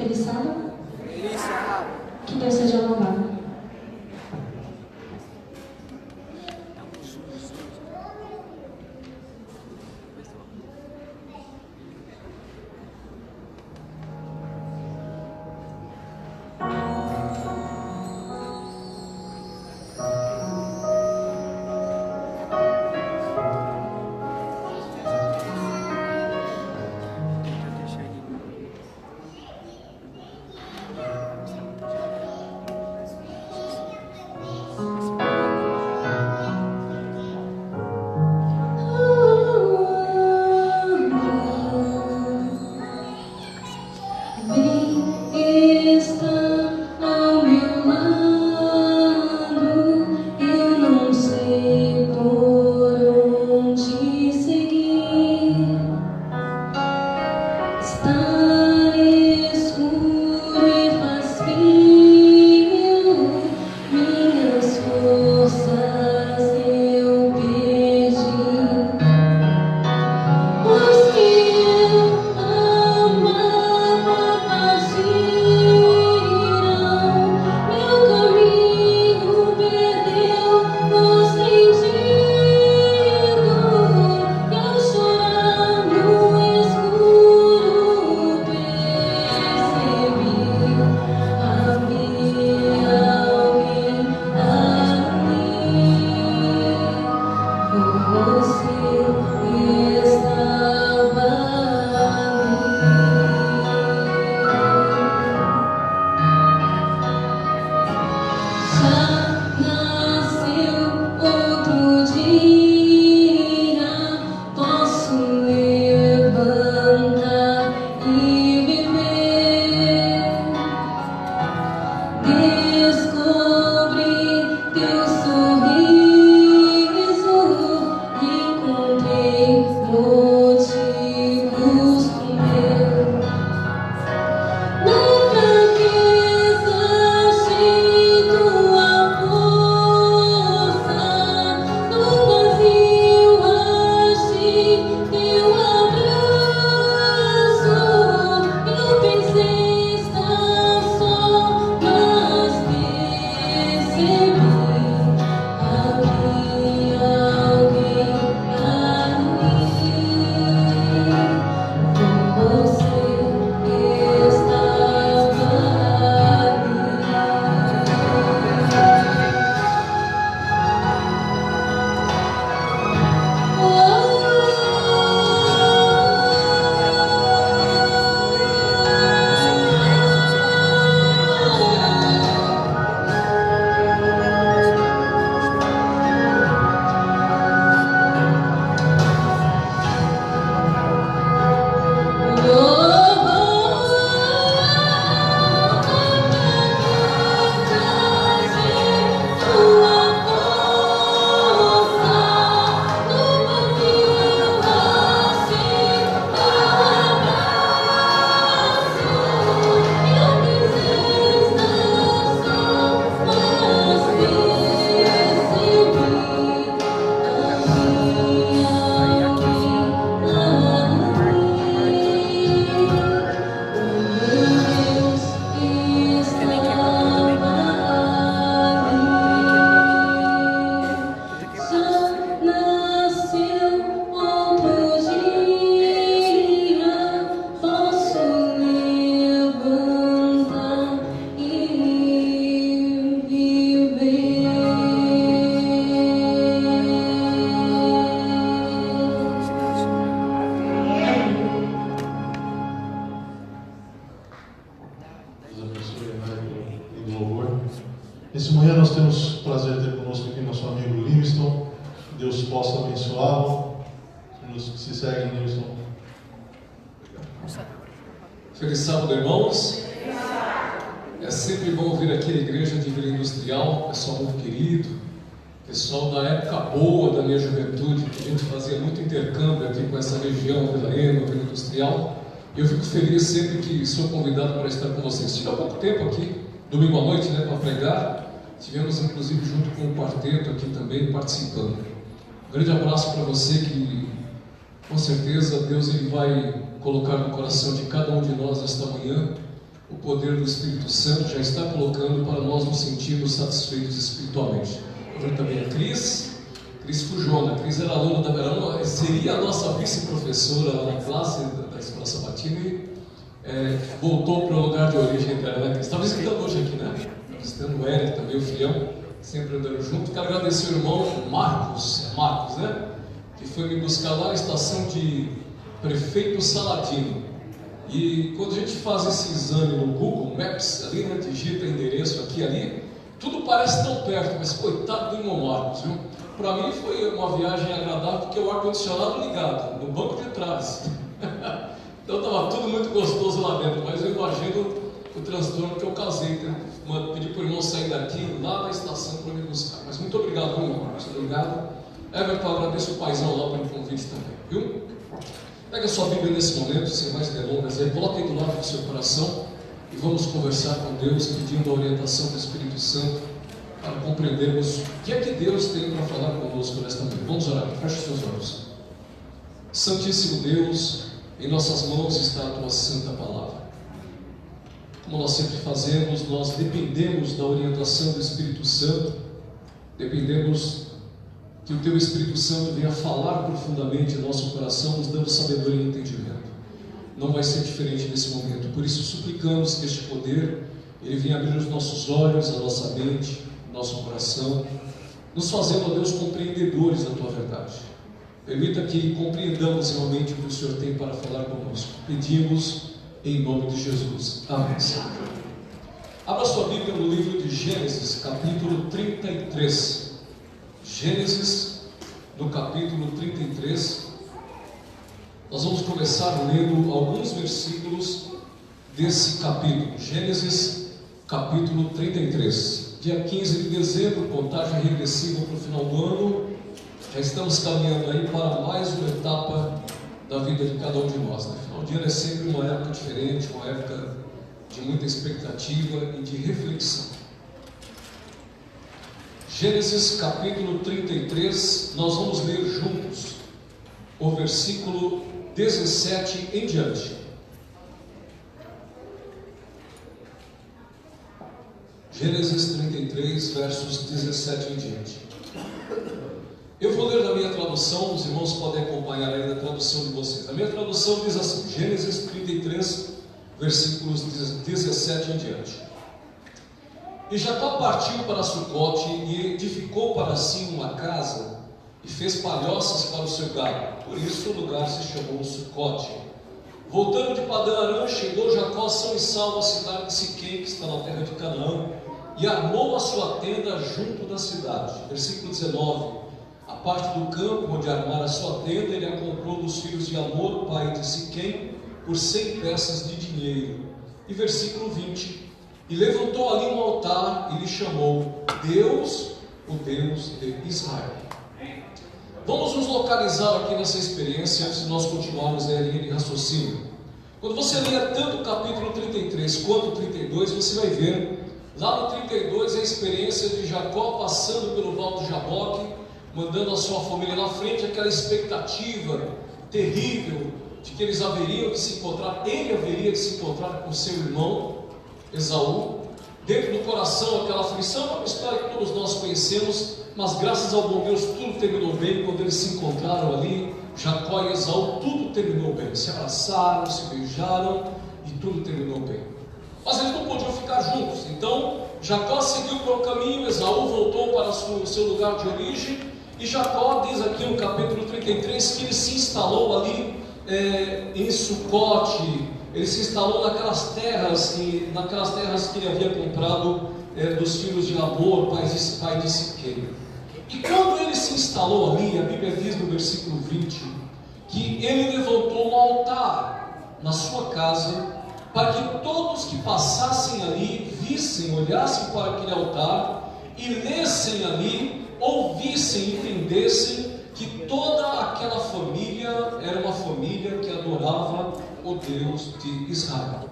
feliz sábado? Feliz sábado. Que Deus seja louvado. Nesse manhã nós temos o prazer de ter conosco aqui nosso amigo Livingston. Deus possa abençoá-lo. Nos que se seguem, Livingston. Feliz sábado, irmãos. É sempre bom vir aqui à igreja de Vila Industrial, pessoal muito querido, pessoal da época boa da minha juventude, que a gente fazia muito intercâmbio aqui com essa região, Vila Ema, Vila Industrial. Eu fico feliz sempre que sou convidado para estar com vocês. Estive há pouco tempo aqui, domingo à noite, para pregar. Estivemos inclusive junto com o quarteto aqui também participando. Um grande abraço para você, que com certeza Deus ele vai colocar no coração de cada um de nós esta manhã o poder do Espírito Santo já está colocando para nós nos sentirmos satisfeitos espiritualmente. Eu vejo também a Cris Fujona. A Cris era aluna da Verão, seria a nossa vice-professora lá na classe da Escola Sabatina e voltou para o lugar de origem dela, né, Cris? Está visitando hoje aqui, né? Está visitando o Eric também, o filhão, sempre andando junto. Quero agradecer o irmão Marcos, né? Que foi me buscar lá na estação de Prefeito Saladino. E quando a gente faz esse exame no Google Maps, ali, né, digita endereço aqui e ali, tudo parece tão perto, mas coitado do irmão Marcos, viu? Para mim foi uma viagem agradável, porque o ar-condicionado ligado, no banco de trás. Então estava tudo muito gostoso lá dentro, mas eu imagino o transtorno que eu causei. Pedi para o irmão sair daqui, lá da estação, para me buscar. Mas muito obrigado, irmão Marcos, obrigado. Everton, agradeço o paizão lá pelo convite também, viu? Pega a sua Bíblia nesse momento, sem mais delongas, aí, coloque aí do lado do seu coração e vamos conversar com Deus, pedindo a orientação do Espírito Santo para compreendermos o que é que Deus tem para falar conosco nesta manhã. Vamos orar, feche seus olhos. Santíssimo Deus, em nossas mãos está a Tua Santa Palavra. Como nós sempre fazemos, nós dependemos da orientação do Espírito Santo, dependemos que o Teu Espírito Santo venha falar profundamente em nosso coração, nos dando sabedoria e entendimento. Não vai ser diferente nesse momento, por isso suplicamos que este poder, ele venha abrir os nossos olhos, a nossa mente, nosso coração, nos fazendo, ó Deus, compreendedores da Tua verdade. Permita que compreendamos realmente o que o Senhor tem para falar conosco. Pedimos em nome de Jesus. Amém. Abra sua Bíblia no livro de Gênesis, capítulo 33. Gênesis, no capítulo 33. Nós vamos começar lendo alguns versículos desse capítulo. Gênesis, capítulo 33. Dia 15 de dezembro, contagem regressiva para o final do ano. Já estamos caminhando aí para mais uma etapa da vida de cada um de nós, né? Final de ano é sempre uma época diferente, uma época de muita expectativa e de reflexão. Gênesis capítulo 33, nós vamos ler juntos o versículo 17 em diante. Gênesis 33, versos 17 em diante. Eu vou ler na minha tradução, os irmãos podem acompanhar aí na tradução de vocês. A minha tradução diz assim, Gênesis 33, versículos 17 em diante. E Jacó partiu para Sucote e edificou para si uma casa e fez palhoças para o seu gado. Por isso o lugar se chamou Sucote. Voltando de Padã-Arã, chegou Jacó são e salvo à cidade de Siquém, que está na terra de Canaã, e armou a sua tenda junto da cidade. Versículo 19. A parte do campo onde armara a sua tenda, ele a comprou dos filhos de Amor, pai de Siquém, por 100 peças de dinheiro. E versículo 20. E levantou ali um altar e lhe chamou Deus, o Deus de Israel. Vamos nos localizar aqui nessa experiência antes de nós continuarmos a linha de raciocínio. Quando você ler tanto o capítulo 33 quanto o 32, você vai ver, lá no 32, a experiência de Jacó passando pelo Val do Jaboque, mandando a sua família na frente, aquela expectativa terrível de que eles haveriam de se encontrar, ele haveria de se encontrar com seu irmão Esaú, dentro do coração aquela aflição, uma história que todos nós conhecemos, mas graças ao bom Deus tudo terminou bem. Quando eles se encontraram ali, Jacó e Esaú, tudo terminou bem, se abraçaram, se beijaram e tudo terminou bem. Mas eles não podiam ficar juntos, então Jacó seguiu para o caminho, Esaú voltou para o seu lugar de origem, e Jacó diz aqui no capítulo 33 que ele se instalou ali em Sucote. Ele se instalou naquelas terras que ele havia comprado dos filhos de Amor, pai de Siquém. E quando ele se instalou ali, a Bíblia diz no versículo 20, que ele levantou um altar na sua casa, para que todos que passassem ali, vissem, olhassem para aquele altar, e lessem ali, ouvissem, entendessem, que toda aquela família era uma família que adorava o Deus de Israel.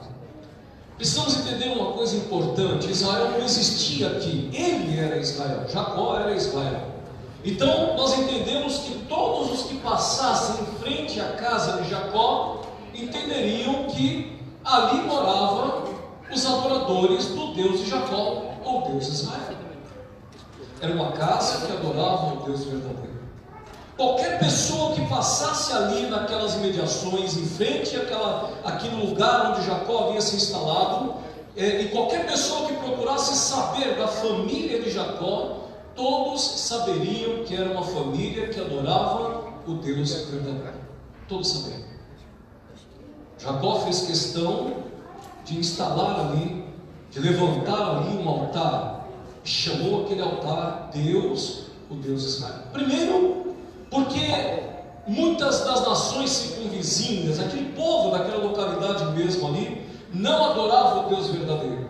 Precisamos entender uma coisa importante: Israel não existia aqui, ele era Israel, Jacó era Israel. Então nós entendemos que todos os que passassem em frente à casa de Jacó entenderiam que ali morava os adoradores do Deus de Jacó, ou Deus de Israel. Era uma casa que adorava o Deus verdadeiro. Qualquer pessoa que passasse ali naquelas imediações, em frente àquele lugar onde Jacó havia se instalado, e qualquer pessoa que procurasse saber da família de Jacó, todos saberiam que era uma família que adorava o Deus verdadeiro. Todos saberiam. Jacó fez questão de instalar ali, de levantar ali um altar, e chamou aquele altar Deus, o Deus de Israel. Primeiro, porque muitas das nações circunvizinhas, aquele povo daquela localidade mesmo ali, não adorava o Deus verdadeiro.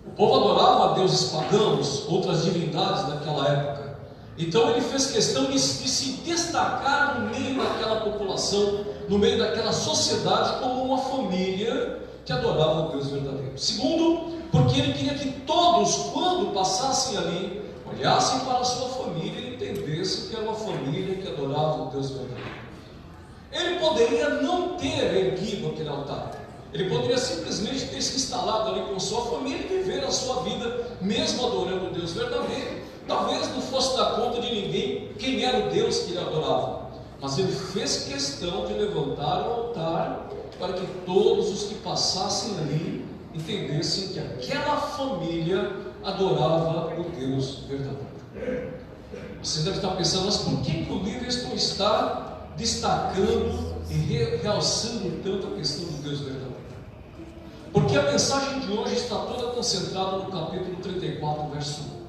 O povo adorava deuses pagãos, outras divindades daquela época. Então ele fez questão de se destacar no meio daquela população, no meio daquela sociedade, como uma família que adorava o Deus verdadeiro. Segundo, porque ele queria que todos, quando passassem ali, olhassem para a sua família e entendessem que era uma família que adorava o Deus verdadeiro. Ele poderia não ter erguido aquele altar. Ele poderia simplesmente ter se instalado ali com sua família e viver a sua vida, mesmo adorando o Deus verdadeiro. Talvez não fosse dar conta de ninguém quem era o Deus que ele adorava. Mas ele fez questão de levantar o altar para que todos os que passassem ali entendessem que aquela família adorava o Deus verdadeiro. Você deve estar pensando, mas por que o Livingston está destacando e realçando tanto a questão do Deus verdadeiro? Porque a mensagem de hoje está toda concentrada no capítulo 34, verso 1.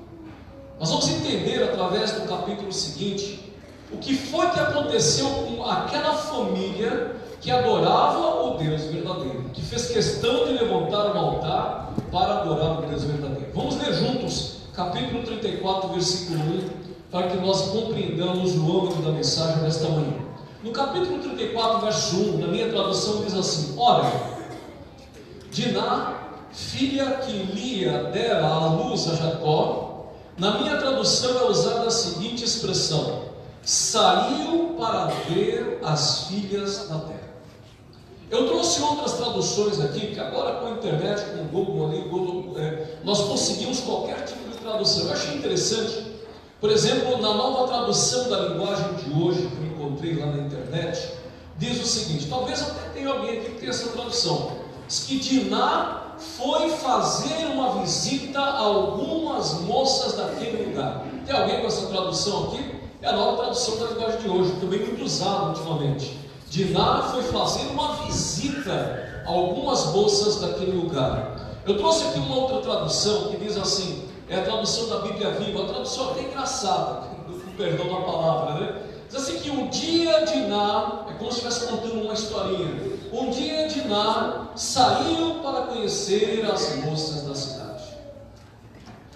Nós vamos entender através do capítulo seguinte o que foi que aconteceu com aquela família que adorava o Deus verdadeiro, que fez questão de levantar um altar para adorar o Deus verdadeiro. Vamos ler juntos capítulo 34, versículo 1, para que nós compreendamos o âmbito da mensagem desta manhã. No capítulo 34, verso 1, na minha tradução diz assim: ora, Diná, filha que Lia dera à luz a Jacó, na minha tradução é usada a seguinte expressão: saiu para ver as filhas da terra. Eu trouxe outras traduções aqui, que agora com a internet, com o Google ali, nós conseguimos qualquer tipo de tradução. Eu achei interessante, por exemplo, na nova tradução da linguagem de hoje, que eu encontrei lá na internet, diz o seguinte, talvez até tenha alguém aqui que tenha essa tradução, diz que Diná foi fazer uma visita a algumas moças daquele lugar. Tem alguém com essa tradução aqui? É a nova tradução da linguagem de hoje, também muito usada ultimamente. Diná foi fazer uma visita a algumas moças daquele lugar. Eu trouxe aqui uma outra tradução que diz assim, é a tradução da Bíblia Viva, a tradução até engraçada, com perdão da palavra, né? Diz assim que um dia Diná, é como se estivesse contando uma historinha, um dia Diná saiu para conhecer as moças da cidade.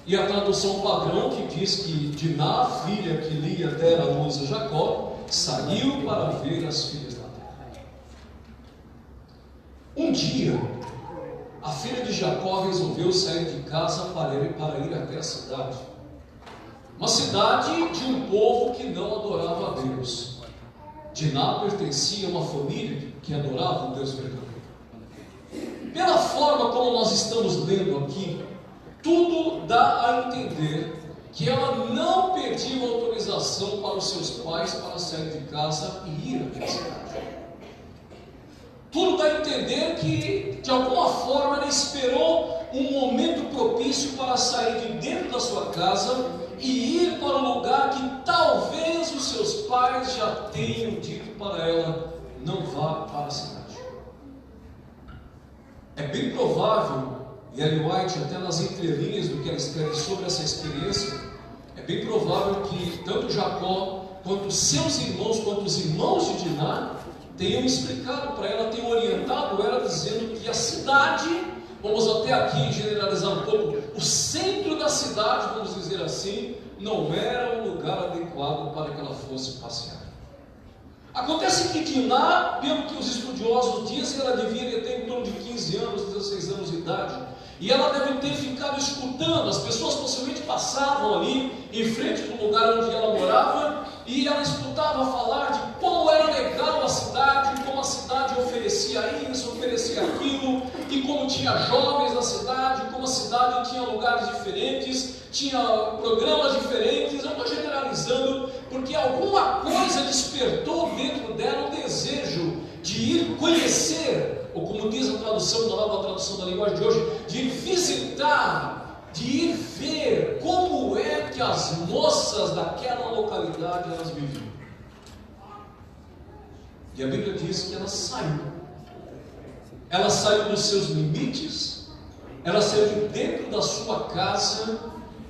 E a tradução padrão que diz que Diná, filha que Lia dera à luz a Jacó, saiu para ver as filhas da terra. Um dia, a filha de Jacó resolveu sair de casa para ir até a cidade. Uma cidade de um povo que não adorava a Deus. Diná pertencia a uma família que adorava o Deus verdadeiro. Pela forma como nós estamos lendo aqui, tudo dá a entender que ela não pediu autorização para os seus pais para sair de casa e ir até a cidade. Tudo dá a entender que, de alguma forma, ela esperou um momento propício para sair de dentro da sua casa e ir para um lugar que talvez os seus pais já tenham dito para ela: não vá para a cidade. É bem provável, e Ellen White, até nas entrelinhas do que ela escreve sobre essa experiência, é bem provável que tanto Jacó, quanto seus irmãos, quanto os irmãos de Diná, tenham explicado para ela, tenham orientado ela, dizendo que a cidade, vamos até aqui generalizar um pouco, o centro da cidade, vamos dizer assim, não era um lugar adequado para que ela fosse passear. Acontece que Diná, pelo que os estudiosos dizem, ela devia ter em torno de 15 anos, 16 anos de idade, e ela deve ter ficado escutando, as pessoas possivelmente passavam ali, em frente do lugar onde ela morava, e ela escutava falar de como era legal a cidade, como a cidade oferecia isso, oferecia aquilo, que como tinha jovens na cidade, como a cidade tinha lugares diferentes, tinha programas diferentes, eu estou generalizando, porque alguma coisa despertou dentro dela um desejo de ir conhecer, ou como diz a tradução da nova tradução da linguagem de hoje, de ir visitar, de ir ver como é que as moças daquela localidade elas viviam. E a Bíblia diz que ela saiu dos seus limites, ela saiu de dentro da sua casa,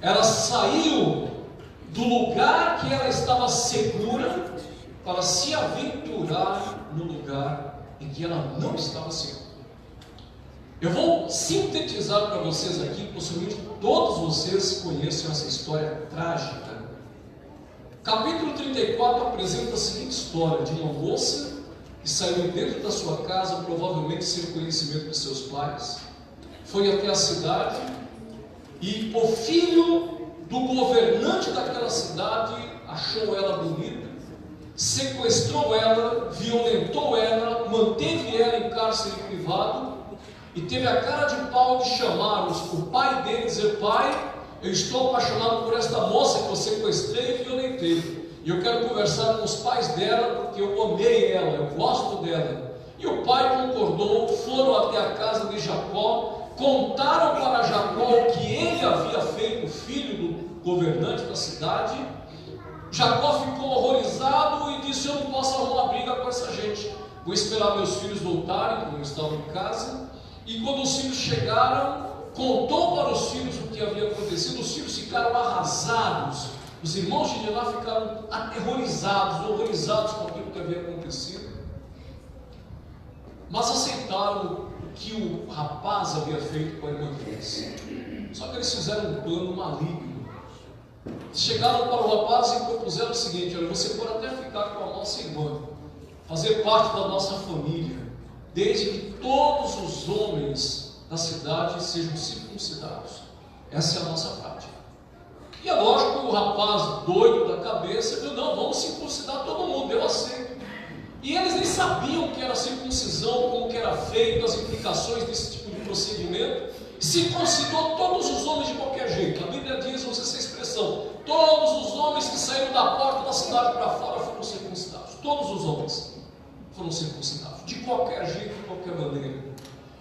ela saiu do lugar que ela estava segura para se aventurar no lugar em que ela não estava segura. Eu vou sintetizar para vocês aqui, possivelmente todos vocês conhecem essa história trágica. Capítulo 34 apresenta a seguinte história de uma moça que saiu dentro da sua casa, provavelmente sem conhecimento de seus pais, foi até a cidade, e o filho do governante daquela cidade achou ela bonita, sequestrou ela, violentou ela, manteve ela em cárcere privado, e teve a cara de pau de chamar o pai dele e dizer: pai, eu estou apaixonado por esta moça que eu sequestrei e violentei, e eu quero conversar com os pais dela, porque eu amei ela, eu gosto dela. E o pai concordou, foram até a casa de Jacó, contaram para Jacó o que ele havia feito, o filho do governante da cidade. Jacó ficou horrorizado e disse: eu não posso arrumar briga com essa gente, vou esperar meus filhos voltarem, como estavam em casa. E quando os filhos chegaram, contou para os filhos o que havia acontecido. Os filhos ficaram arrasados. Os irmãos de Diná ficaram aterrorizados, horrorizados com aquilo que havia acontecido. Mas aceitaram o que o rapaz havia feito com a irmã deles. Só que eles fizeram um plano maligno. Chegaram para o rapaz e propuseram o seguinte: olha, você pode até ficar com a nossa irmã, fazer parte da nossa família, desde que todos os homens da cidade sejam circuncidados. Essa é a nossa prática. E é lógico que o rapaz doido da cabeça disse: não, vamos circuncidar todo mundo, eu aceito. E eles nem sabiam o que era circuncisão, como que era feito, as implicações desse tipo de procedimento. Circuncidou todos os homens de qualquer jeito. A Bíblia diz, usa essa expressão: todos os homens que saíram da porta da cidade para fora foram circuncidados. Todos os homens foram circuncidados, de qualquer jeito, de qualquer maneira.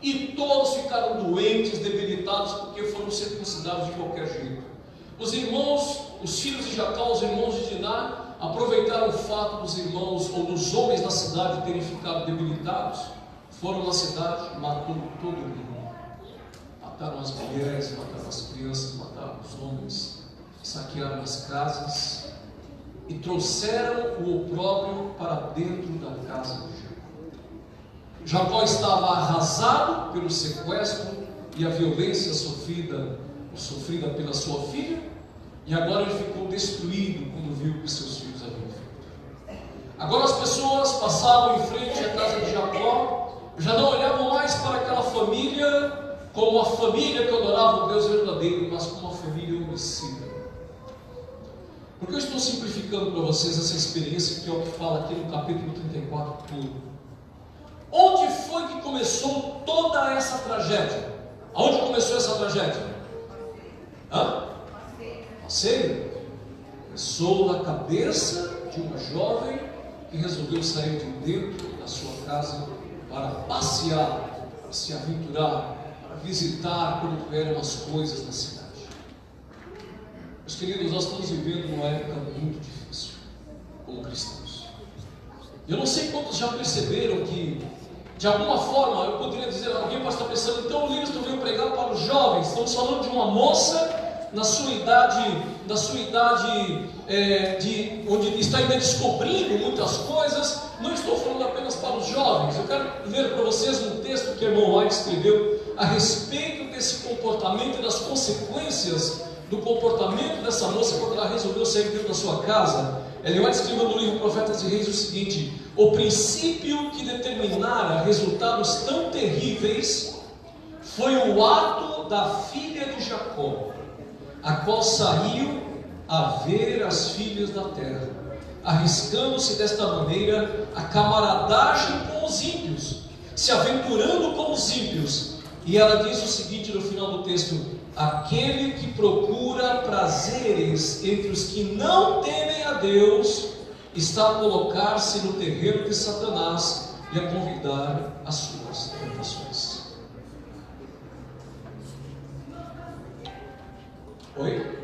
E todos ficaram doentes, debilitados, porque foram circuncidados de qualquer jeito. Os irmãos, os filhos de Jacó, os irmãos de Diná, aproveitaram o fato dos irmãos ou dos homens na cidade terem ficado debilitados, foram na cidade, matou todo mundo. Mataram as mulheres, mataram as crianças, mataram os homens, saquearam as casas e trouxeram o opróbrio para dentro da casa de Jacó. Jacó estava arrasado pelo sequestro e a violência sofrida pela sua filha, e agora ele ficou destruído quando viu o que seus filhos haviam feito. Agora as pessoas passavam em frente à casa de Jacó, já não olhavam mais para aquela família como a família que adorava o Deus verdadeiro, mas como uma família homicida. Porque eu estou simplificando para vocês essa experiência que é o que fala aqui no capítulo 34 todo. Onde foi que começou toda essa tragédia? Aonde começou essa tragédia? Passeio. Começou na cabeça de uma jovem que resolveu sair de dentro da sua casa para passear, para se aventurar, para visitar como eram as coisas na cidade. Meus queridos, nós estamos vivendo uma época muito difícil como cristãos. Eu não sei quantos já perceberam que, de alguma forma, eu poderia dizer, alguém pode estar pensando, então o Livingston veio pregar para os jovens. Estamos falando de uma moça na sua idade, onde está ainda descobrindo muitas coisas. Não estou falando apenas para os jovens. Eu quero ler para vocês um texto que o irmão White escreveu a respeito desse comportamento e das consequências do comportamento dessa moça quando ela resolveu sair dentro da sua casa. Ellen White escreveu no livro Profetas e Reis o seguinte: o princípio que determinara resultados tão terríveis foi o ato da filha de Jacó, a qual saiu a ver as filhas da terra, arriscando-se desta maneira a camaradagem com os ímpios, se aventurando com os ímpios, E ela diz o seguinte no final do texto: aquele que procura prazeres entre os que não temem a Deus, está a colocar-se no terreno de Satanás e a convidar as suas tentações. Oi?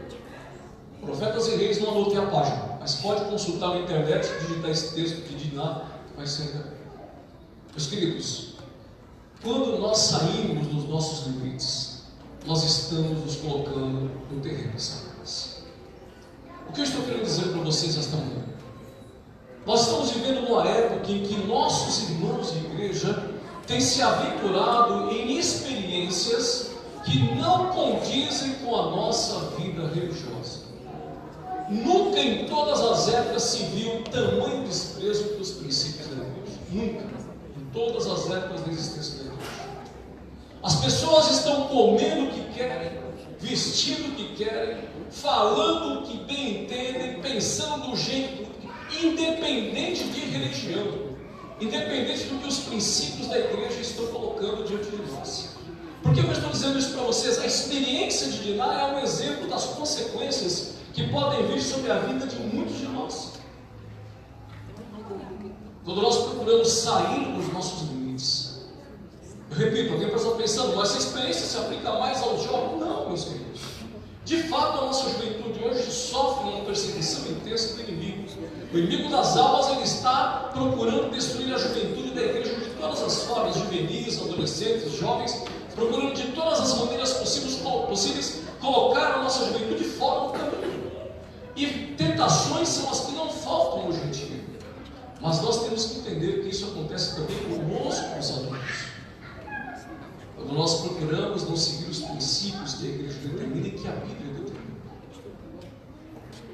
Profetas e Reis, não anotei a página, mas pode consultar na internet, digitar esse texto de Diná, vai ser. Meus queridos, quando nós saímos dos nossos limites, nós estamos nos colocando no terreno de Satanás. O que eu estou querendo dizer para vocês esta manhã? Nós estamos vivendo uma época em que nossos irmãos de igreja têm se aventurado em experiências que não condizem com a nossa vida religiosa. Nunca em todas as épocas se viu tamanho desprezo pelos princípios da igreja. Nunca, em todas as épocas da existência da igreja. As pessoas estão comendo o que querem, vestindo o que querem, falando o que bem entendem, pensando do jeito, independente de religião, independente do que os princípios da igreja estão colocando diante de nós. Por que eu estou dizendo isso para vocês? A experiência de Diná é um exemplo das consequências que podem vir sobre a vida de muitos de nós. Quando nós procuramos sair dos nossos limites. Eu repito, alguém pode estar pensando, mas essa experiência se aplica mais aos jovens? Não, meus queridos. De fato, a nossa juventude hoje sofre uma perseguição intensa do inimigo. O inimigo das almas, ele está procurando destruir a juventude da igreja de todas as formas, juvenis, adolescentes, jovens, procurando de todas as maneiras possíveis colocar a nossa juventude fora do caminho. E tentações são as que não faltam hoje em dia. Mas nós temos que entender que isso acontece também conosco, os adultos. Quando nós procuramos não seguir os princípios que a igreja determina e que a Bíblia determina.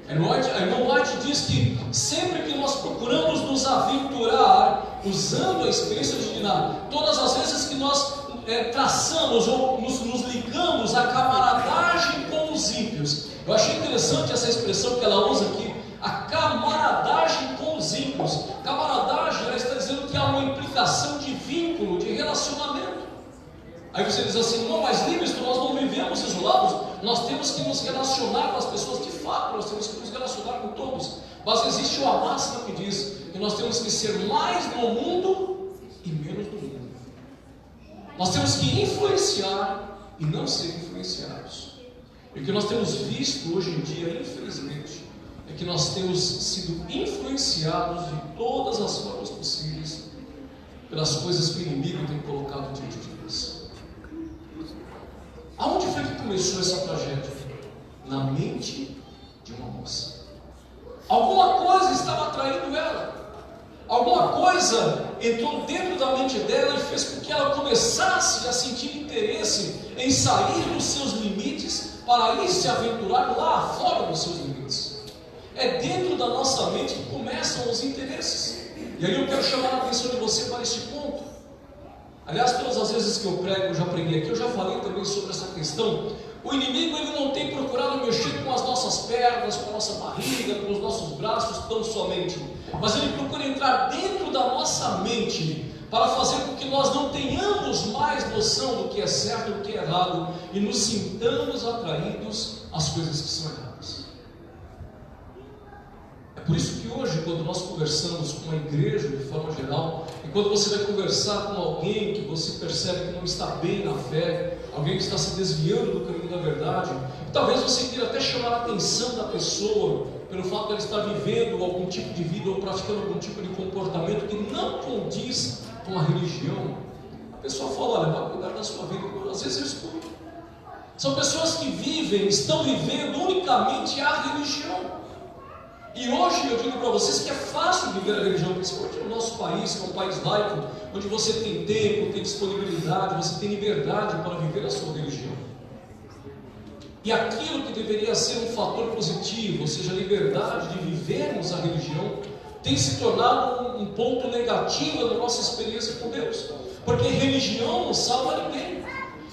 A irmã White diz que sempre que nós procuramos nos aventurar, usando a experiência de Diná, todas as vezes que nós traçamos ou nos ligamos à camaradagem com os ímpios. Eu achei interessante essa expressão que ela usa aqui, a camaradagem com os ímpios. Camaradagem, ela está dizendo que há uma implicação de vínculo, de relacionamento. Aí você diz assim, não, mas Livingston, nós não vivemos isolados, nós temos que nos relacionar com as pessoas, de fato, nós temos que nos relacionar com todos. Mas existe uma máxima que diz que nós temos que ser mais no mundo e menos do mundo. Nós temos que influenciar e não ser influenciados. E o que nós temos visto hoje em dia, infelizmente, é que nós temos sido influenciados de todas as formas possíveis pelas coisas que o inimigo tem colocado diante de nós. Aonde foi que começou essa tragédia? Na mente de uma moça. Alguma coisa estava atraindo ela. Alguma coisa entrou dentro da mente dela e fez com que ela começasse a sentir interesse em sair dos seus limites para ir se aventurar lá fora dos seus limites. É dentro da nossa mente que começam os interesses. E aí eu quero chamar a atenção de você para este ponto. Aliás, todas as vezes que eu prego, eu já preguei aqui, eu já falei também sobre essa questão. O inimigo, ele não tem procurado mexer com as nossas pernas, com a nossa barriga, com os nossos braços tão somente, mas ele procura entrar dentro da nossa mente para fazer com que nós não tenhamos mais noção do que é certo e do que é errado e nos sintamos atraídos às coisas que são erradas. É por isso que hoje, quando nós conversamos com a igreja de forma geral, e quando você vai conversar com alguém que você percebe que não está bem na fé, alguém que está se desviando do caminho da verdade, talvez você queira até chamar a atenção da pessoa pelo fato de ela estar vivendo algum tipo de vida ou praticando algum tipo de comportamento que não condiz com a religião. A pessoa fala, olha, vai cuidar da sua vida. Às vezes eu escuto. São pessoas que estão vivendo unicamente a religião. E hoje eu digo para vocês que é fácil viver a religião, principalmente no nosso país, que é um país laico, onde você tem tempo, tem disponibilidade, você tem liberdade para viver a sua religião. E aquilo que deveria ser um fator positivo, ou seja, a liberdade de vivermos a religião, tem se tornado um ponto negativo na nossa experiência com Deus. Porque religião não salva ninguém.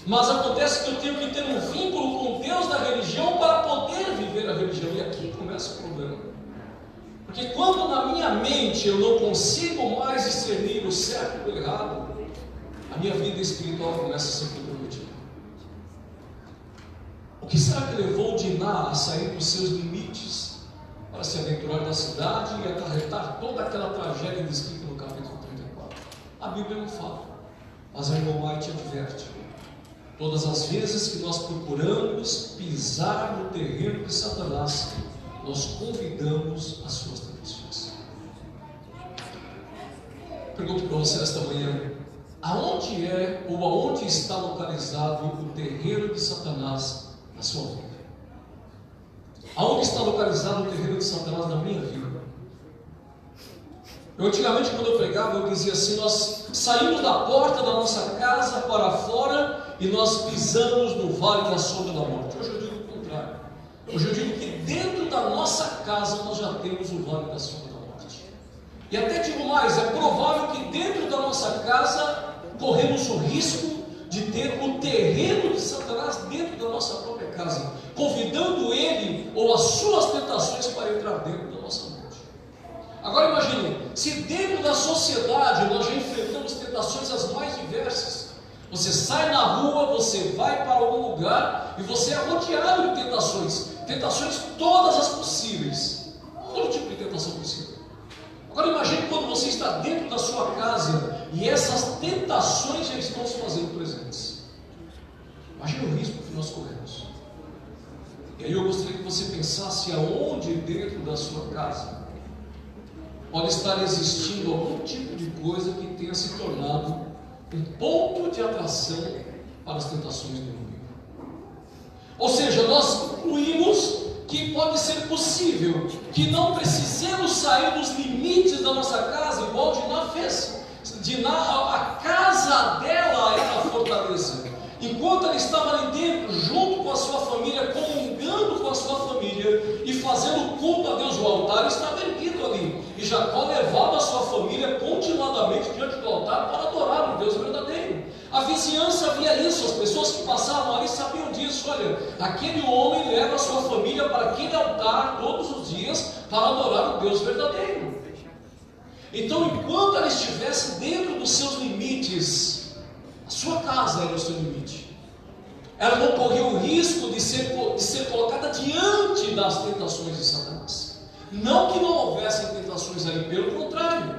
Mas acontece que eu tenho que ter um vínculo com Deus da religião para poder viver a religião. E aqui começa o problema. Porque quando na minha mente eu não consigo mais discernir o certo do errado, a minha vida espiritual começa a ser comprometida. O que será que levou Diná a sair dos seus limites para se aventurar na cidade e acarretar toda aquela tragédia descrita no capítulo 34? A Bíblia não fala, mas a irmã White adverte: todas as vezes que nós procuramos pisar no terreno de Satanás, nós convidamos as suas tentações. Pergunto para você esta manhã: aonde é ou aonde está localizado o terreno de Satanás na sua vida? Aonde está localizado o terreno de Satanás na minha vida? Antigamente, quando eu pregava, eu dizia assim: nós saímos da porta da nossa casa para fora e nós pisamos no vale da sombra da morte. Hoje eu digo o contrário. Hoje eu digo que dentro da nossa casa nós já temos o vale da sombra da morte. E até digo mais: é provável que dentro da nossa casa corremos o risco de ter o terreno de Satanás dentro da nossa própria casa, convidando ele ou as suas tentações para entrar dentro da nossa mente. Agora imagine, se dentro da sociedade nós já enfrentamos tentações as mais diversas. Você sai na rua, você vai para algum lugar e você é rodeado de tentações todas as possíveis, todo tipo de tentação possível. Agora imagine quando você está dentro da sua casa e essas tentações já estão se fazendo presentes. Imagine o risco que nós corremos. E aí eu gostaria que você pensasse aonde dentro da sua casa pode estar existindo algum tipo de coisa que tenha se tornado um ponto de atração para as tentações do inimigo. Ou seja, nós concluímos que pode ser possível que não precisemos sair dos limites da nossa casa, igual Diná fez. Diná, a casa dela era a fortaleza. Enquanto ela estava ali dentro, junto com a sua família, comungando com a sua família e fazendo culto a Deus, o altar estava erguido ali. E Jacó levava a sua família continuadamente diante do altar para adorar o Deus verdadeiro. A vizinhança via isso, as pessoas que passavam ali sabiam disso. Olha, aquele homem leva a sua família para aquele altar todos os dias para adorar o Deus verdadeiro. Então, enquanto ela estivesse dentro dos seus limites, a sua casa era o seu limite. Ela não corria o risco de ser colocada diante das tentações de Satanás. Não que não houvessem tentações ali, pelo contrário.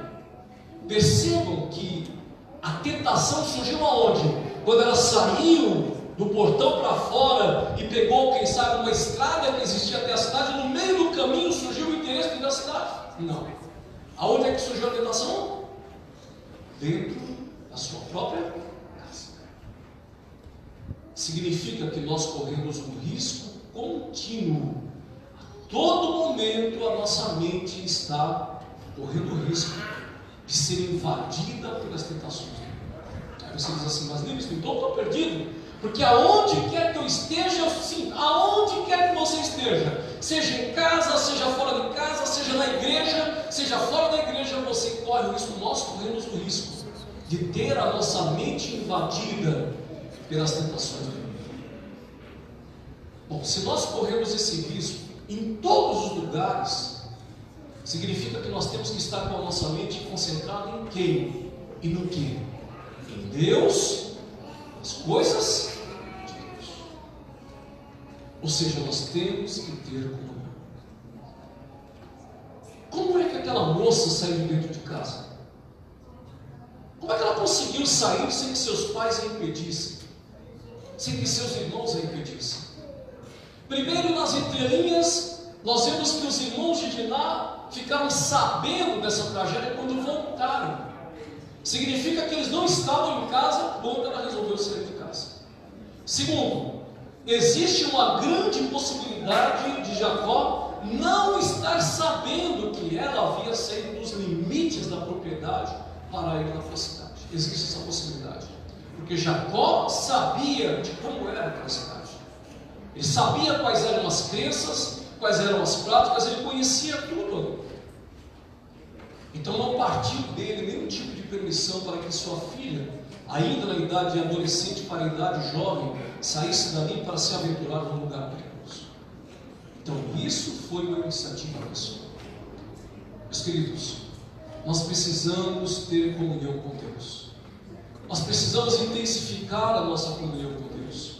Percebam que a tentação surgiu aonde? Quando ela saiu do portão para fora e pegou, quem sabe, uma estrada que existia até a cidade. No meio do caminho surgiu o interesse de ir à cidade? Não. Aonde é que surgiu a tentação? Dentro da sua própria casa. Significa que nós corremos um risco contínuo. A todo momento a nossa mente está correndo o risco de ser invadida pelas tentações. Aí você diz assim: mas Livingston, então eu estou perdido. Porque aonde quer que eu esteja, sim, aonde quer que você esteja, seja em casa, seja fora de casa, seja na igreja, seja fora da igreja, você corre o risco, nós corremos o risco de ter a nossa mente invadida pelas tentações do inimigo. Bom, se nós corremos esse risco em todos os lugares, significa que nós temos que estar com a nossa mente concentrada em quem? E no que? Em Deus, nas coisas de Deus. Ou seja, nós temos que ter comunhão. Como é que aquela moça saiu de dentro de casa? Como é que ela conseguiu sair sem que seus pais a impedissem? Sem que seus irmãos a impedissem? Primeiro, nas entrelinhas, nós vemos que os irmãos de Diná ficaram sabendo dessa tragédia quando voltaram. Significa que eles não estavam em casa quando ela resolveu sair de casa. Segundo, existe uma grande possibilidade de Jacó não estar sabendo que ela havia saído dos limites da propriedade para ir para a cidade. Existe essa possibilidade. Porque Jacó sabia de como era aquela cidade. Ele sabia quais eram as crenças, quais eram as práticas, ele conhecia tudo. Então não partiu dele nenhum tipo de permissão para que sua filha, ainda na idade adolescente para a idade jovem, saísse dali para se aventurar num lugar perigoso. Então isso foi uma iniciativa pessoal. Meus queridos, nós precisamos ter comunhão com Deus. Nós precisamos intensificar a nossa comunhão com Deus.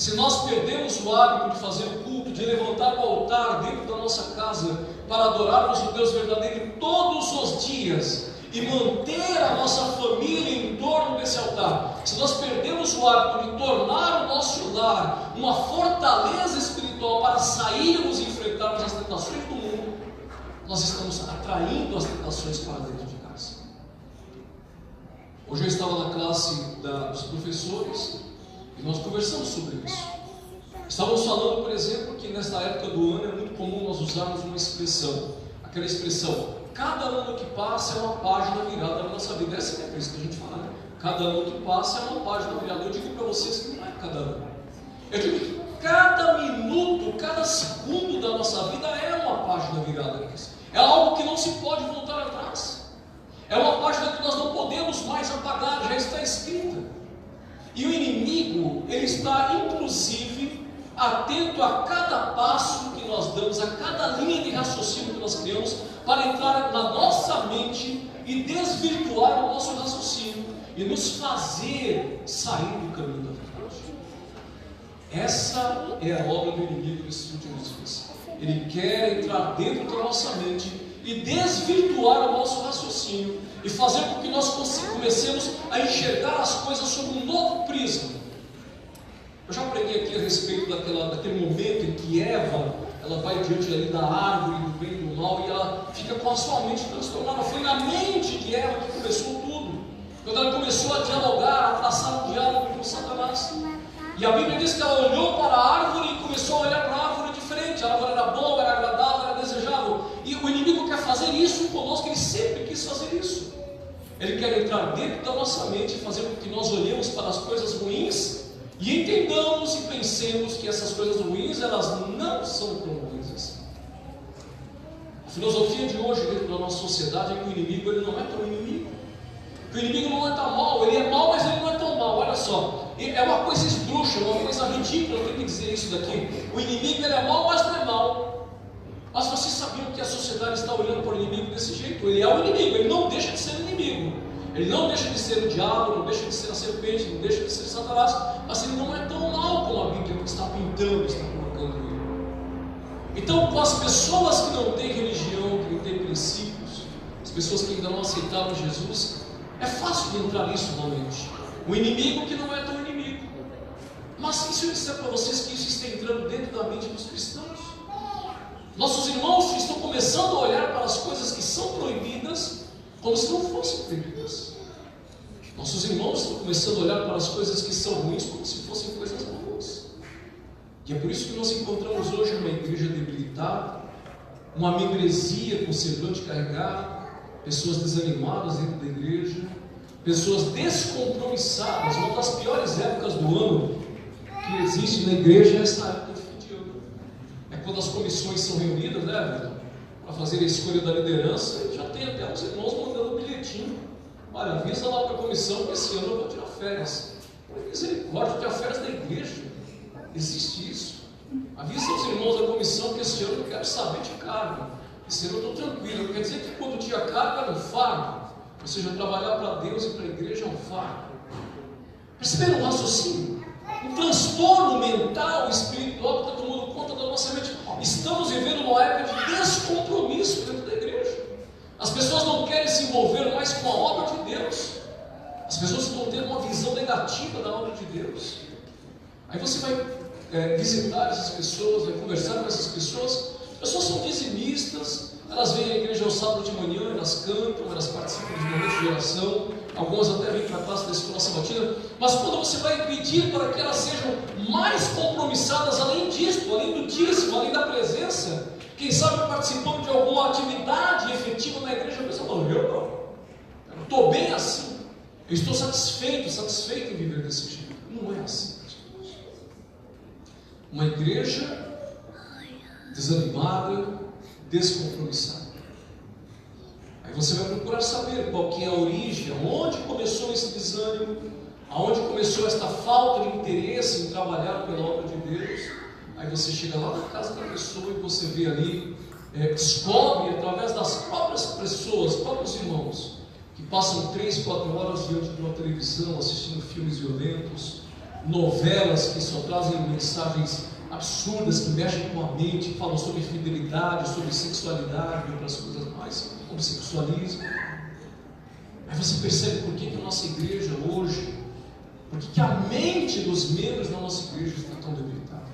se nós perdemos o hábito de fazer o culto, de levantar o altar dentro da nossa casa para adorarmos o Deus verdadeiro todos os dias e manter a nossa família em torno desse altar, se nós perdemos o hábito de tornar o nosso lar uma fortaleza espiritual para sairmos e enfrentarmos as tentações do mundo, nós estamos atraindo as tentações para dentro de casa. Hoje eu estava na classe dos professores e nós conversamos sobre isso. Estávamos falando, por exemplo, que nesta época do ano é muito comum nós usarmos uma expressão, aquela expressão: cada ano que passa é uma página virada na nossa vida. Essa é isso que a gente fala, né? Cada ano que passa é uma página virada. Eu digo para vocês que não é cada ano. Eu digo que cada minuto, cada segundo da nossa vida é uma página virada. É algo que não se pode voltar atrás. É uma página que nós não podemos mais apagar, já está escrita. E o inimigo, ele está inclusive atento a cada passo que nós damos, a cada linha de raciocínio que nós criamos, para entrar na nossa mente e desvirtuar o nosso raciocínio e nos fazer sair do caminho da verdade. Essa é a obra do inimigo nesses últimos dias. Ele quer entrar dentro da nossa mente e desvirtuar o nosso raciocínio e fazer com que nós comecemos a enxergar as coisas sob um novo prisma. Eu já preguei aqui a respeito daquele momento em que Eva, ela vai diante ali da árvore do bem e do mal e ela fica com a sua mente transtornada. Foi na mente de Eva que começou tudo, quando ela começou a dialogar, a traçar um diálogo com Satanás. E a Bíblia diz que ela olhou para a árvore e começou a olhar para a árvore diferente. A árvore era boa, era agradável, era desejável. E o inimigo quer fazer isso conosco, ele sempre quis fazer isso. Ele quer entrar dentro da nossa mente e fazer com que nós olhemos para as coisas ruins e entendamos e pensemos que essas coisas ruins, elas não são tão ruins assim. A filosofia de hoje dentro da nossa sociedade é que o inimigo, ele não é tão inimigo. Que o inimigo não é tão mal, ele é mal, mas ele não é tão mal. Olha só, é uma coisa esdrúxula, uma coisa ridícula, eu tenho que dizer isso daqui. O inimigo, ele é mal, mas não é mal. Mas vocês sabiam que a sociedade está olhando para o inimigo desse jeito? Ele é o inimigo, ele não deixa de ser inimigo. Ele não deixa de ser o diabo, não deixa de ser a serpente, não deixa de ser Satanás, mas ele não é tão mal como a Bíblia está pintando, está colocando ele. Então, com as pessoas que não têm religião, que não têm princípios, as pessoas que ainda não aceitaram Jesus, é fácil de entrar nisso na mente. O inimigo que não é tão inimigo. Mas se eu disser para vocês que isso está entrando dentro da mente dos cristãos, nossos irmãos estão começando a olhar para as coisas que são proibidas como se não fossem proibidas. Nossos irmãos estão começando a olhar para as coisas que são ruins como se fossem coisas boas. E é por isso que nós encontramos hoje uma igreja debilitada, uma membresia conservante carregada, pessoas desanimadas dentro da igreja, pessoas descompromissadas. Uma das piores épocas do ano que existe na igreja é essa época de fim de ano. É quando as comissões são reunidas, né, Vitor? Para fazer a escolha da liderança, e já tem até os irmãos mandando um bilhetinho: olha, avisa lá para a comissão que esse ano eu vou tirar férias. Por misericórdia, tirar férias da igreja. Existe isso. Avisa os irmãos da comissão que esse ano eu quero saber de carga. Esse ano eu estou tranquilo. Quer dizer que quando tinha carga era um fardo. Ou seja, trabalhar para Deus e para a igreja é um fardo. Perceberam o raciocínio? Um transtorno mental, espiritual que está tomando conta da nossa mente. Estamos vivendo uma época de descompromisso dentro da igreja. As pessoas não querem se envolver mais com a obra de Deus. As pessoas estão tendo uma visão negativa da obra de Deus. Aí você vai visitar essas pessoas, vai conversar com essas pessoas. As pessoas são dizimistas, elas vêm à igreja ao sábado de manhã, elas cantam, elas participam de momentos de oração, algumas até vêm para a classe da escola sabatina, mas quando você vai pedir para que elas sejam mais compromissadas, além disso, além do dízimo, além da presença, quem sabe participando de alguma atividade efetiva na igreja, a pessoa fala: eu estou bem assim, eu estou satisfeito em viver desse jeito. Não é assim. Uma igreja desanimada, descompromissada. Aí você vai procurar saber qual que é a origem, onde começou esse desânimo, aonde começou esta falta de interesse em trabalhar pela obra de Deus. Aí você chega lá na casa da pessoa e você vê ali, descobre através das próprias pessoas, próprios irmãos, que passam 3, 4 horas diante de uma televisão, assistindo filmes violentos, novelas que só trazem mensagens absurdas, que mexem com a mente, que falam sobre fidelidade, sobre sexualidade e outras coisas mais, sobre sexualismo. Aí você percebe por que a nossa igreja hoje, por que a mente dos membros da nossa igreja está tão debilitada.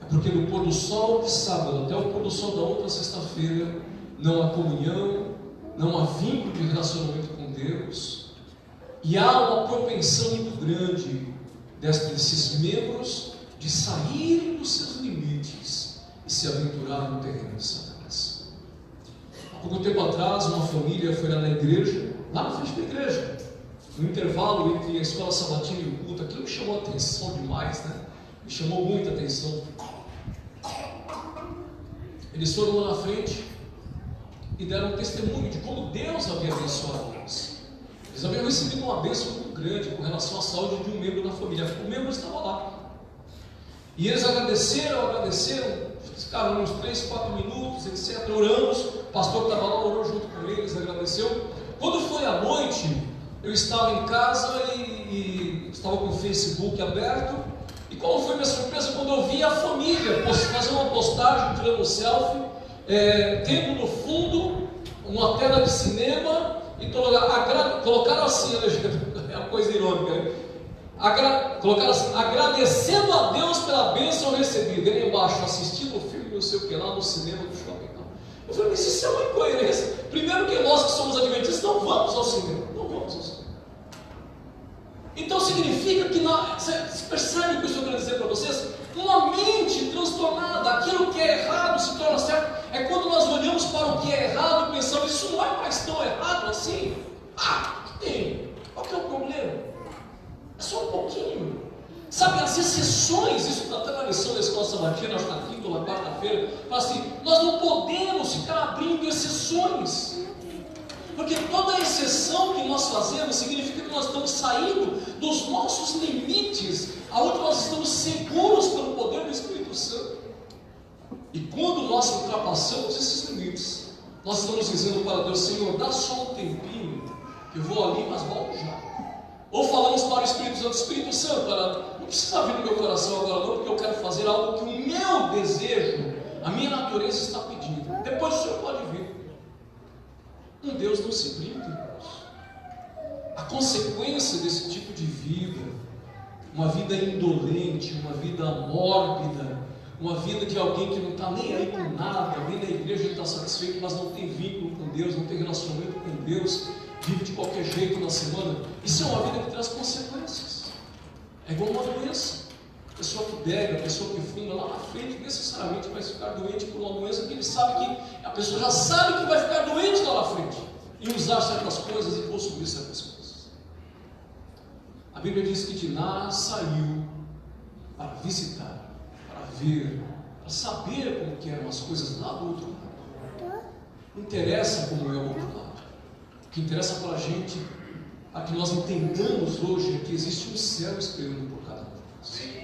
É porque no pôr do sol de sábado até o pôr do sol da outra sexta-feira, não há comunhão, não há vínculo de relacionamento com Deus, e há uma propensão muito grande desses membros de saírem dos seus limites e se aventurar no terreno de Satanás. Há pouco tempo atrás, uma família foi lá na igreja, lá na frente da igreja, no intervalo entre a escola sabatina e o culto. Aquilo me chamou a atenção demais, né? Me chamou muita atenção. Eles foram lá na frente e deram um testemunho de como Deus havia abençoado eles. Eles haviam recebido uma bênção muito grande com relação à saúde de um membro da família. O membro estava lá. E eles agradeceram, ficaram uns 3, 4 minutos, etc. Oramos, o pastor que estava lá orou junto com eles, agradeceu. Quando foi à noite, eu estava em casa e estava com o Facebook aberto. E qual foi minha surpresa quando eu vi a família fazer uma postagem, tirando um selfie, tendo no fundo uma tela de cinema e colocaram assim, é uma coisa irônica, né? Colocaram assim: agradecendo a Deus pela bênção recebida. Ele embaixo, assistindo o filme, não sei o que lá, no cinema do shopping. Eu falei, mas isso é uma incoerência. Primeiro que nós que somos adventistas não vamos ao cinema. Não vamos ao cinema. Então significa que você percebe o que eu estou querendo dizer para vocês? Uma mente transtornada, aquilo que é errado se torna certo. É quando nós olhamos para o que é errado e pensamos, isso não é mais tão errado assim. Tem. Qual que é o problema? É só um pouquinho. Sabe, as exceções, isso está até na lição da escola sabatina, acho que na quinta ou na quarta-feira, fala assim, nós não podemos ficar abrindo exceções. Porque toda exceção que nós fazemos significa que nós estamos saindo dos nossos limites, aonde nós estamos seguros pelo poder do Espírito Santo. E quando nós ultrapassamos esses limites, nós estamos dizendo para Deus, Senhor, dá só um tempinho, que eu vou ali, mas volto já. Ou falamos para o Espírito Santo, não precisa vir no meu coração agora não, porque eu quero fazer algo que o meu desejo, a minha natureza está pedindo. Depois o Senhor pode vir. Deus não se brinca, irmãos. A consequência desse tipo de vida, uma vida indolente, uma vida mórbida, uma vida de alguém que não está nem aí com nada, vem da igreja e está satisfeito, mas não tem vínculo com Deus, não tem relacionamento com Deus, vive de qualquer jeito na semana, isso é uma vida que traz consequências. É igual uma doença. A pessoa que bebe, a pessoa que fuma, lá na frente necessariamente vai ficar doente por uma doença que ele sabe que a pessoa já sabe que vai ficar doente lá na frente, e usar certas coisas e possuir certas coisas. A Bíblia diz que Diná saiu para visitar, para ver, para saber como que eram as coisas lá do outro lado. Não interessa como é o outro lado. O que interessa para a gente, a que nós entendamos hoje, é que existe um céu esperando por cada um de nós.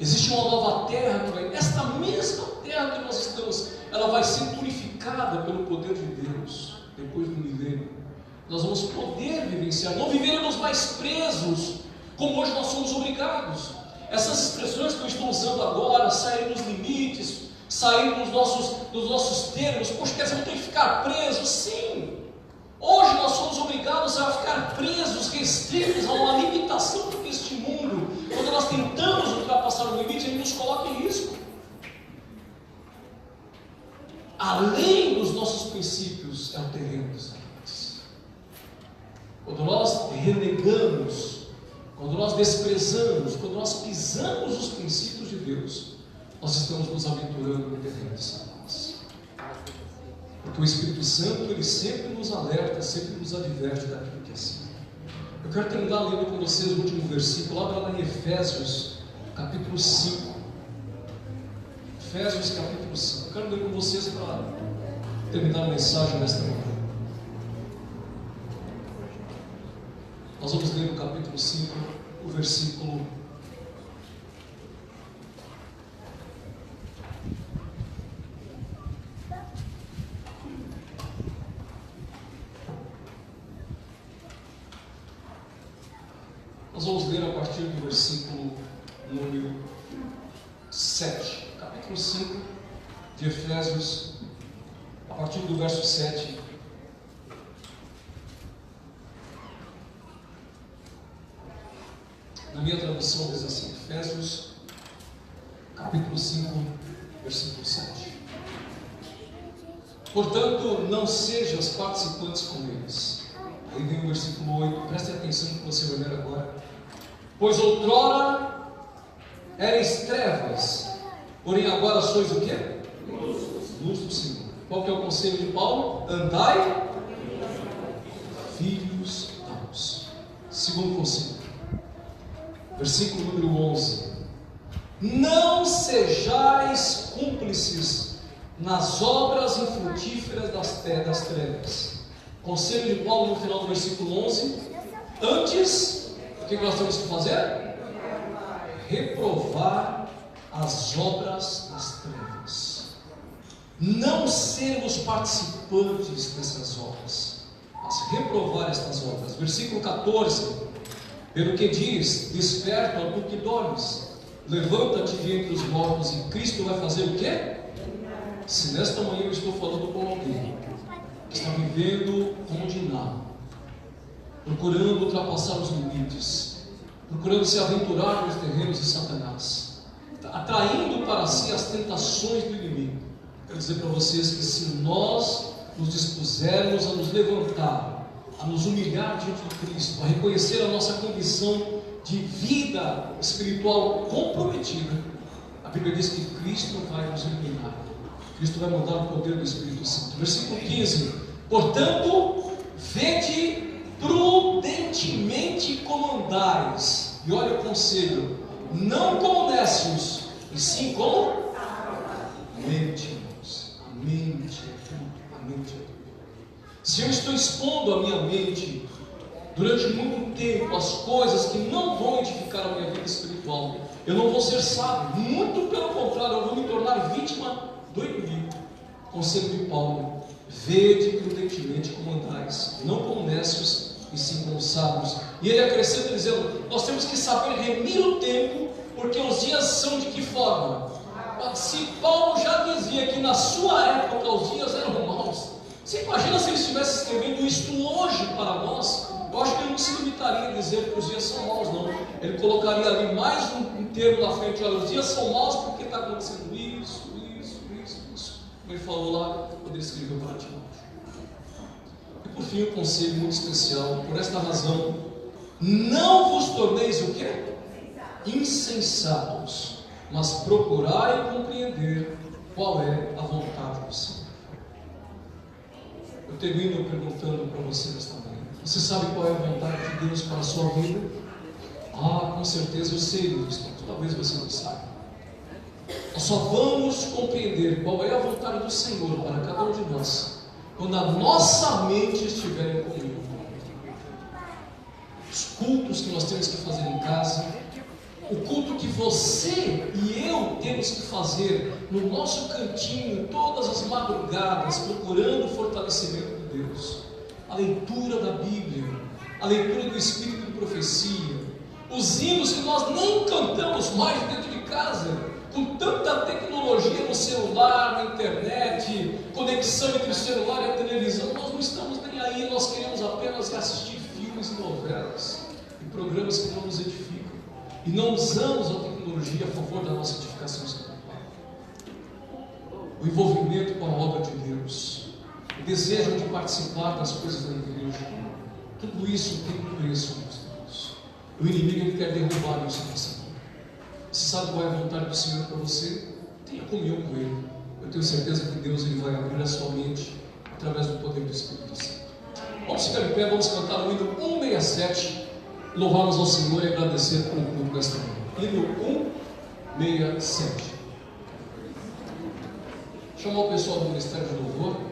Existe uma nova terra que vai, esta mesma terra que nós estamos, ela vai ser purificada pelo poder de Deus, depois do milênio. Nós vamos poder vivenciar, não viveremos mais presos, como hoje nós somos obrigados. Essas expressões que eu estou usando agora, sair dos limites, sair dos nossos termos, poxa, quer dizer, eu tenho que ficar preso? Sim! Hoje nós somos obrigados a ficar presos, restritos a uma limitação deste mundo. Quando nós tentamos ultrapassar o limite, ele nos coloca em risco. Além dos nossos princípios, é o terreno dos limites. Quando nós renegamos, quando nós desprezamos, quando nós pisamos os princípios de Deus, nós estamos nos aventurando no terreno de Satanás. Porque o Espírito Santo, ele sempre nos alerta, sempre nos adverte daquilo que é assim. Eu quero terminar lendo com vocês o último versículo, lá em Efésios, capítulo 5. Efésios, capítulo 5. Eu quero ler com vocês para terminar a mensagem nesta manhã. Nós vamos ler no capítulo 5, o versículo 5. 7, capítulo 5 de Efésios, a partir do verso 7. Na minha tradução diz assim, Efésios, capítulo 5, versículo 7. Portanto, não sejas participantes com eles. Aí vem o versículo 8, preste atenção no que você vai ler agora. Pois outrora erais trevas, porém agora sois o quê? Luz do Senhor. Qual que é o conselho de Paulo? Andai, filhos da luz. Segundo conselho, versículo número 11. Não sejais cúmplices nas obras infrutíferas das trevas. Conselho de Paulo no final do versículo 11. Antes, o que nós temos que fazer? Reprovar as obras das trevas. Não sermos participantes dessas obras, mas reprovar estas obras. Versículo 14. Pelo que diz: desperta, ó tu que dormes, levanta-te de entre os mortos, e Cristo vai fazer o quê? Se nesta manhã eu estou falando com alguém que está vivendo como Diná, procurando ultrapassar os limites, procurando se aventurar nos terrenos de Satanás, atraindo para si as tentações do inimigo, quero dizer para vocês que se nós nos dispusermos a nos levantar, a nos humilhar diante de Cristo, a reconhecer a nossa condição de vida espiritual comprometida, a Bíblia diz que Cristo vai nos iluminar, Cristo vai mandar o poder do Espírito Santo. Versículo 15. Portanto, vede prudentemente como andais, e olha o conselho, não como nécios, e sim como mente, irmãos. A mente é tudo, a mente é tudo. Se eu estou expondo a minha mente durante muito tempo as coisas que não vão edificar a minha vida espiritual, eu não vou ser sábio, muito pelo contrário, eu vou me tornar vítima do inimigo. Conselho de Paulo: vede prudentemente como andais, não como nécios, e sim como sábios. E ele acrescenta dizendo: nós temos que saber remir o tempo, porque os dias são de que forma? Se Paulo já dizia que na sua época os dias eram maus, você imagina se ele estivesse escrevendo isto hoje para nós? Eu acho que ele não se limitaria a dizer que os dias são maus, não. Ele colocaria ali mais um termo na frente: olha, os dias são maus porque está acontecendo isso. Como ele falou lá, quando ele escreveu para Timóteo. E por fim, um conselho muito especial: por esta razão, não vos torneis o quê? Insensatos, mas procurai compreender qual é a vontade do Senhor. Eu termino perguntando para você nesta manhã: você sabe qual é a vontade de Deus para a sua vida? Ah, com certeza eu sei disso, talvez você não saiba. Nós só vamos compreender qual é a vontade do Senhor para cada um de nós quando a nossa mente estiver em comunhão. Os cultos que nós temos que fazer em casa, o culto que você e eu temos que fazer no nosso cantinho todas as madrugadas, procurando o fortalecimento de Deus, a leitura da Bíblia, a leitura do Espírito de profecia, os hinos que nós nem cantamos mais dentro de casa, com tanta tecnologia no celular, na internet, conexão entre o celular e a televisão, nós não estamos nem aí, nós queremos apenas assistir filmes e novelas e programas que não nos edificam, e não usamos a tecnologia a favor da nossa edificação espiritual. O envolvimento com a obra de Deus, o desejo de participar das coisas da igreja, tudo isso tem um preço, meus irmãos. O inimigo ele quer derrubar isso na nossa vida. Você sabe qual é a vontade do Senhor para você? Tenha comunhão com Ele. Eu tenho certeza que Deus ele vai abrir a sua mente através do poder do Espírito Santo. Vamos ficar em pé, vamos cantar o hino 167, louvarmos ao Senhor e agradecer pelo culto desta manhã. Hino 167. Chamar o pessoal do Ministério de Louvor.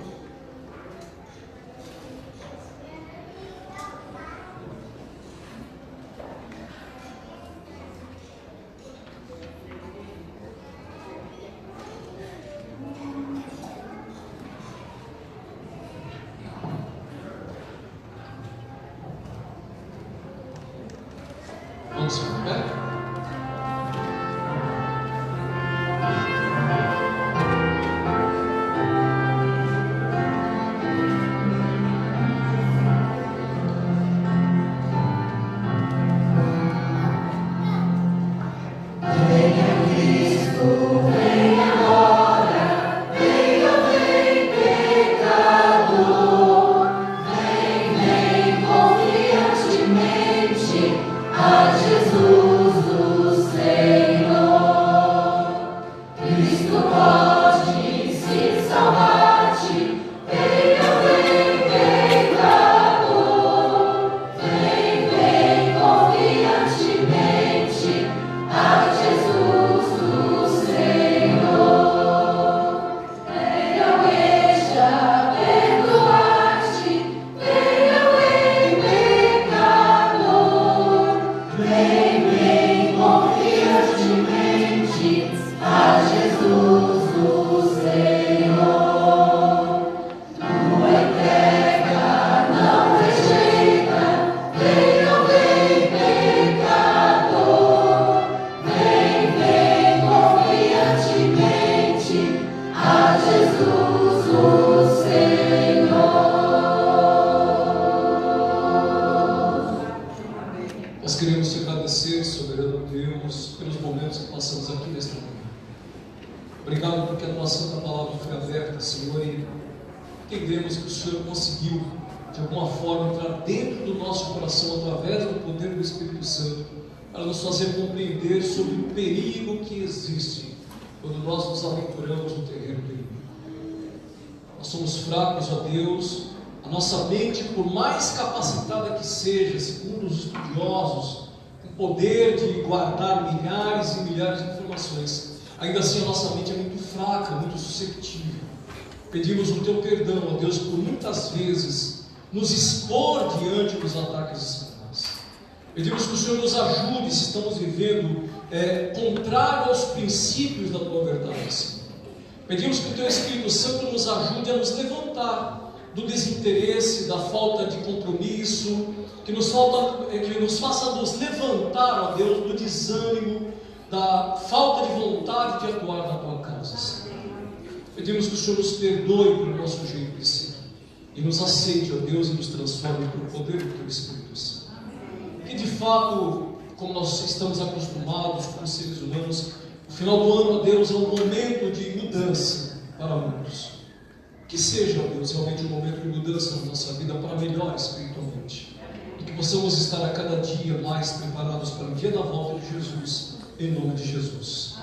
Vamos ficar em pé? Obrigado porque a tua santa palavra foi aberta, Senhor, e entendemos que o Senhor conseguiu, de alguma forma, entrar dentro do nosso coração através do poder do Espírito Santo, para nos fazer compreender sobre o perigo que existe quando nós nos aventuramos no terreno do inimigo. Nós somos fracos, ó Deus, a nossa mente, por mais capacitada que seja, segundo os estudiosos, tem poder de guardar milhares e milhares de informações. Ainda assim, a nossa mente é muito fraca, muito suscetível. Pedimos o teu perdão, ó Deus, por muitas vezes nos expor diante dos ataques de Satanás. Pedimos que o Senhor nos ajude se estamos vivendo contrário aos princípios da tua verdade, Senhor. Pedimos que o teu Espírito Santo nos ajude a nos levantar do desinteresse, da falta de compromisso, que nos faça nos levantar, ó Deus, do desânimo, da falta de vontade de atuar na tua causa, Senhor. Pedimos que o Senhor nos perdoe pelo nosso jeito de ser e nos aceite, ó Deus, e nos transforme pelo poder do teu Espírito Santo. Que de fato, como nós estamos acostumados como seres humanos, o final do ano, ó Deus, é um momento de mudança para muitos. Que seja, ó Deus, realmente um momento de mudança na nossa vida para melhor espiritualmente, e que possamos estar a cada dia mais preparados para o dia da volta de Jesus. Em nome de Jesus.